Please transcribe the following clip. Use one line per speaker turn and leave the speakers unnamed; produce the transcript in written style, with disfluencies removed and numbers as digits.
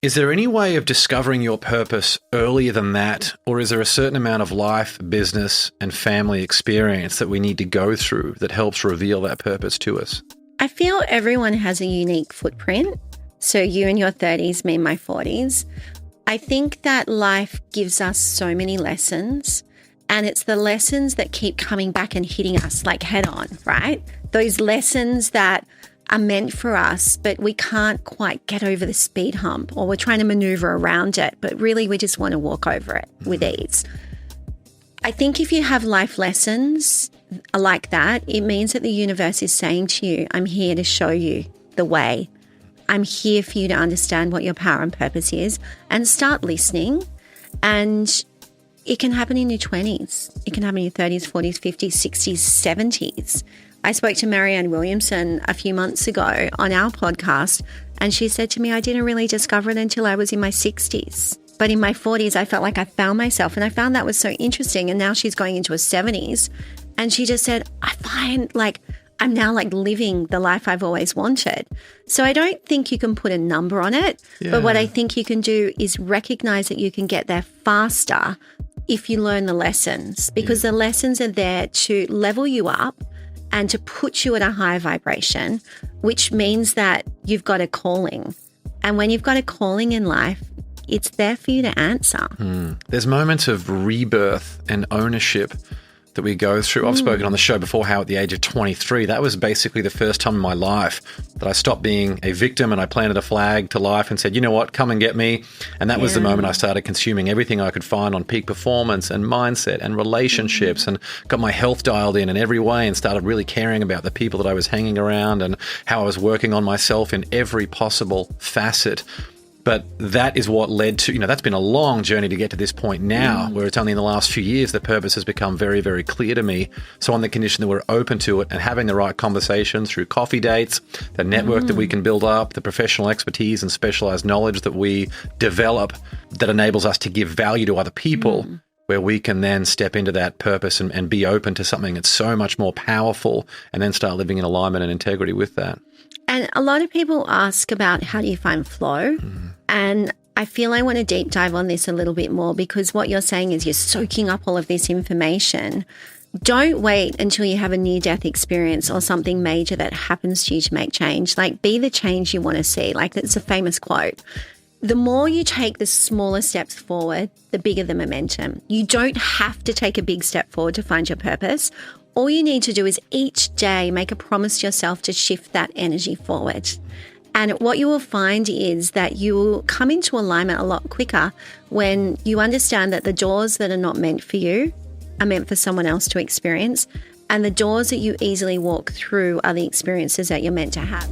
Is there any way of discovering your purpose earlier than that, or is there a certain amount of life, business, and family experience that we need to go through that helps reveal that purpose to us?
I feel everyone has a unique footprint. So you in your 30s, me in my 40s. I think that life gives us so many lessons, and it's the lessons that keep coming back and hitting us like head on, right? Those lessons that are meant for us, but we can't quite get over the speed hump, or we're trying to maneuver around it, but really we just want to walk over it with ease. I think if you have life lessons like that, it means that the universe is saying to you, I'm here to show you the way. I'm here for you to understand what your power and purpose is, and start listening. And it can happen in your 20s. It can happen in your 30s, 40s, 50s, 60s, 70s. I spoke to Marianne Williamson a few months ago on our podcast, and she said to me, I didn't really discover it until I was in my 60s. But in my 40s, I felt like I found myself, and I found that was so interesting. And now she's going into her 70s, and she just said, I find like I'm now like living the life I've always wanted. So I don't think you can put a number on it, but what I think you can do is recognize that you can get there faster if you learn the lessons, because the lessons are there to level you up and to put you at a higher vibration, which means that you've got a calling. And when you've got a calling in life, it's there for you to answer.
There's moments of rebirth and ownership that we go through. I've spoken on the show before how at the age of 23, that was basically the first time in my life that I stopped being a victim and I planted a flag to life and said, you know what, come and get me. And that was the moment I started consuming everything I could find on peak performance and mindset and relationships and got my health dialed in every way and started really caring about the people that I was hanging around and how I was working on myself in every possible facet. But that is what led to, that's been a long journey to get to this point now, where it's only in the last few years the purpose has become very, very clear to me. So on the condition that we're open to it and having the right conversations through coffee dates, the network that we can build up, the professional expertise and specialized knowledge that we develop that enables us to give value to other people, where we can then step into that purpose and be open to something that's so much more powerful and then start living in alignment and integrity with that.
And a lot of people ask about how do you find flow? And I feel I want to deep dive on this a little bit more, because what you're saying is you're soaking up all of this information. Don't wait until you have a near-death experience or something major that happens to you to make change. Like, be the change you want to see. Like, that's a famous quote. The more you take the smaller steps forward, the bigger the momentum. You don't have to take a big step forward to find your purpose. All you need to do is each day make a promise to yourself to shift that energy forward. And what you will find is that you will come into alignment a lot quicker when you understand that the doors that are not meant for you are meant for someone else to experience, and the doors that you easily walk through are the experiences that you're meant to have.